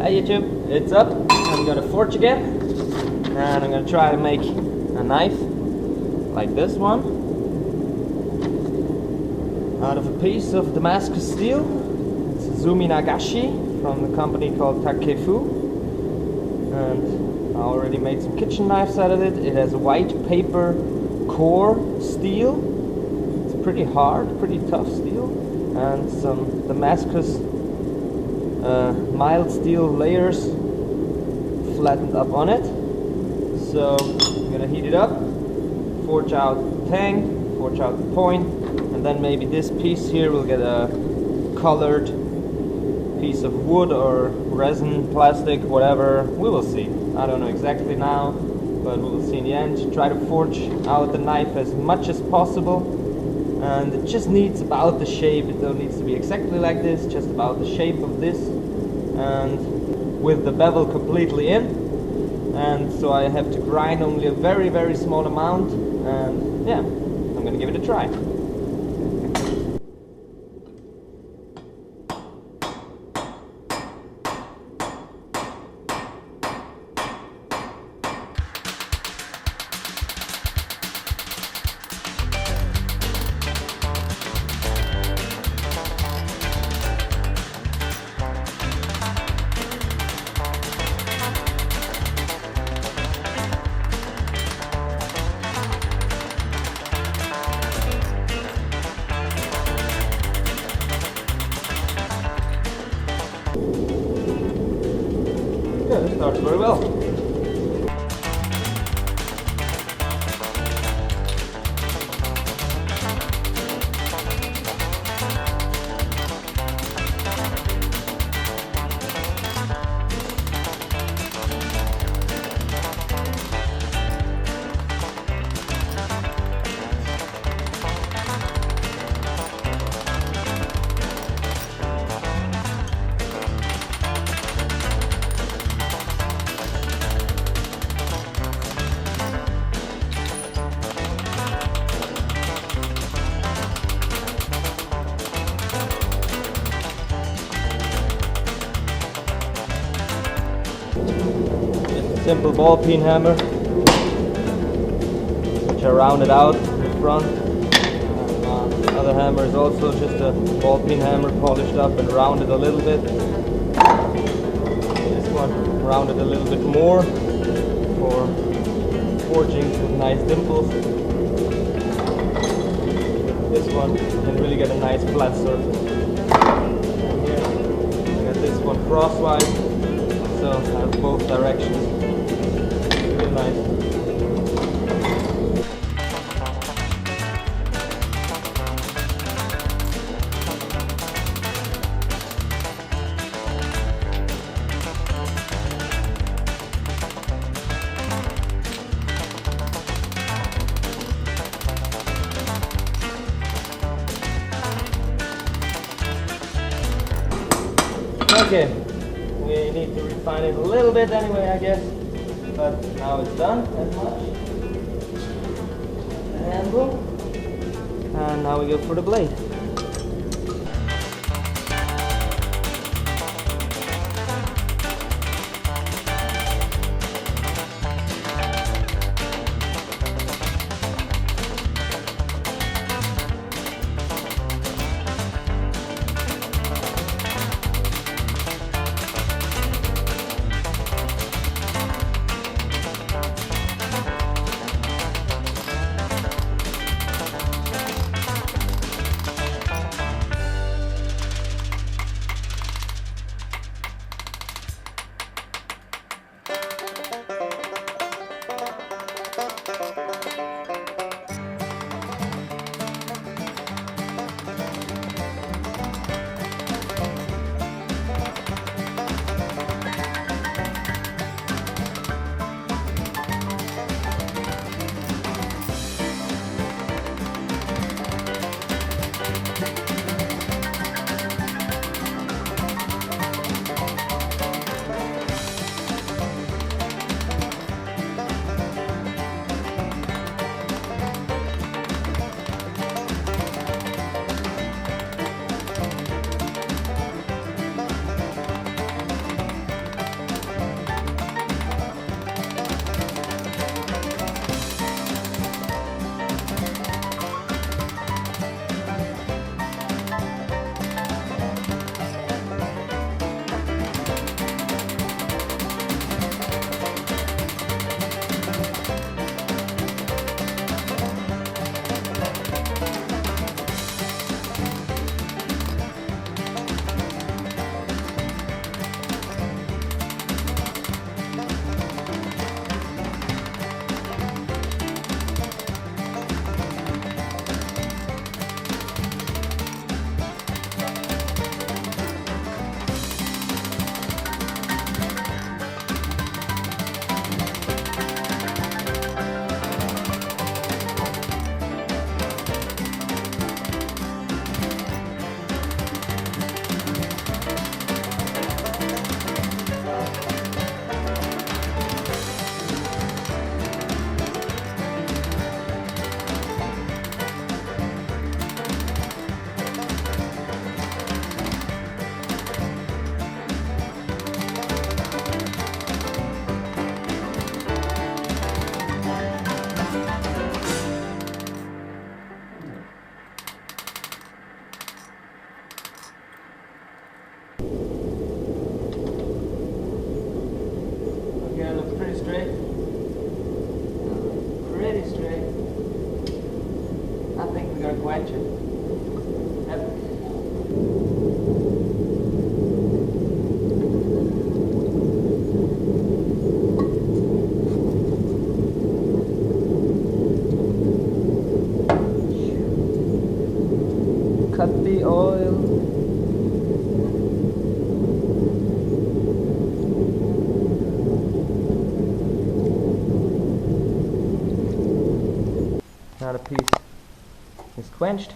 Hey YouTube, it's up. I'm gonna forge again, and I'm gonna try to make a knife like this one out of a piece of Damascus steel. It's Zumi Nagashi from the company called Takefu, and I already made some kitchen knives out of it. It has a white paper core steel. It's pretty hard, pretty tough steel, and some Damascus mild steel layers flattened up on it. So I'm gonna heat it up, forge out the tang, forge out the point, and then maybe this piece here will get a colored piece of wood or resin, plastic, whatever. We will see. I don't know exactly now, but we will see in the end. Try to forge out the knife as much as possible, and it just needs about the shape. It don't need to be exactly like this, just about the shape of this, and with the bevel completely in. And so I have to grind only a very small amount, and yeah, I'm gonna give it a try. Good, it starts very well. Simple ball peen hammer, which I rounded out in the front. And the other hammer is also just a ball peen hammer, polished up and rounded a little bit. This one rounded a little bit more for forging with nice dimples. With this one, you can really get a nice flat surface. And here, I got this one crosswise, so I have both directions. Nice. Okay, we need to refine it a little bit anyway, I guess. But now it's done as much. The handle. And now we go for the blade. Okay, it looks pretty straight. Pretty straight. I think we're gonna quench it. Yep. Cut the oil. Now the piece is quenched,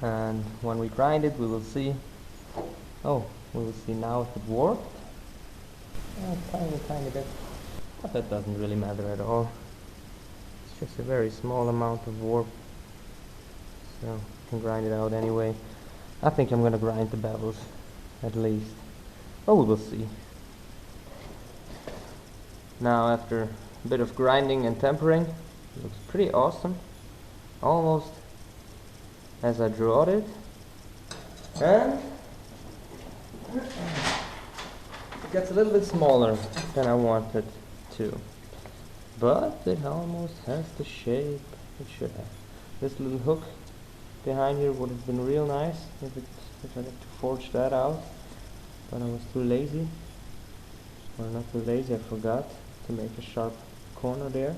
and when we grind it we will see, we will see now if it warped. Tiny bit, but that doesn't really matter at all. It's just a very small amount of warp, so you can grind it out anyway. I think I'm gonna grind the bevels at least, but we will see. Now after a bit of grinding and tempering, it looks pretty awesome, almost as I drew it, and it gets a little bit smaller than I wanted to, but it almost has the shape it should have. This little hook behind here would have been real nice if I had to forge that out, but I was too lazy, or not too lazy, I forgot to make a sharp corner there.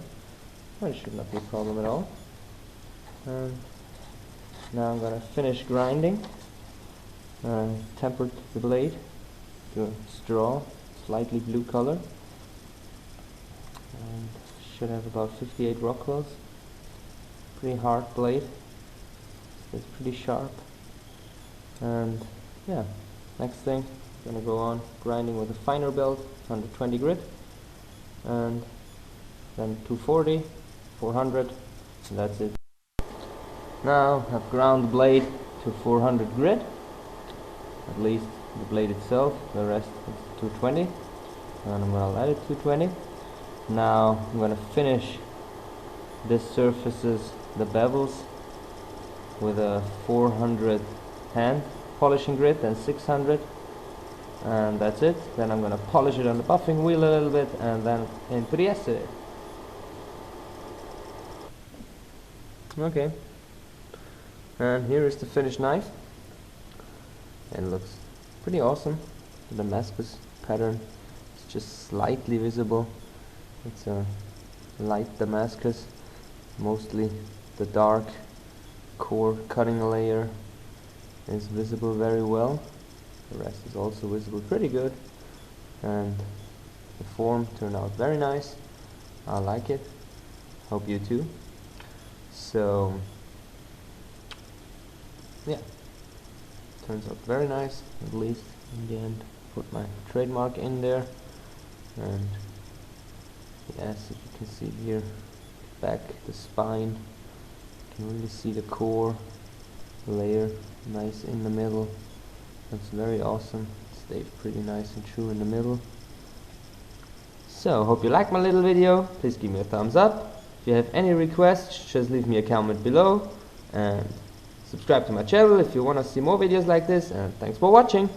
Well, it should not be a problem at all. And now I'm gonna finish grinding. Tempered the blade to a straw, slightly blue color, and should have about 58 Rockwells. Pretty hard blade. It's pretty sharp. And yeah, next thing, I'm gonna go on grinding with a finer belt, 120 grit, and then 240, 400, and that's it. Now I've ground the blade to 400 grit, at least the blade itself, the rest is 220, and I'm gonna let it 220. Now I'm gonna finish this surfaces, the bevels, with a 400 hand polishing grit and 600, and that's it. Then I'm gonna polish it on the buffing wheel a little bit, and then into the essay. Okay, and here is the finished knife, and it looks pretty awesome. The Damascus pattern is just slightly visible. It's a light Damascus, mostly the dark core cutting layer is visible very well. The rest is also visible pretty good, and the form turned out very nice. I like it, hope you too. So yeah, turns out very nice, at least in the end. Put my trademark in there, and yes, if you can see here, back the spine, you can really see the core layer nice in the middle. That's very awesome. Stayed pretty nice and true in the middle. So hope you liked my little video. Please give me a thumbs up. If you have any requests, just leave me a comment below, and subscribe to my channel if you want to see more videos like this, and thanks for watching.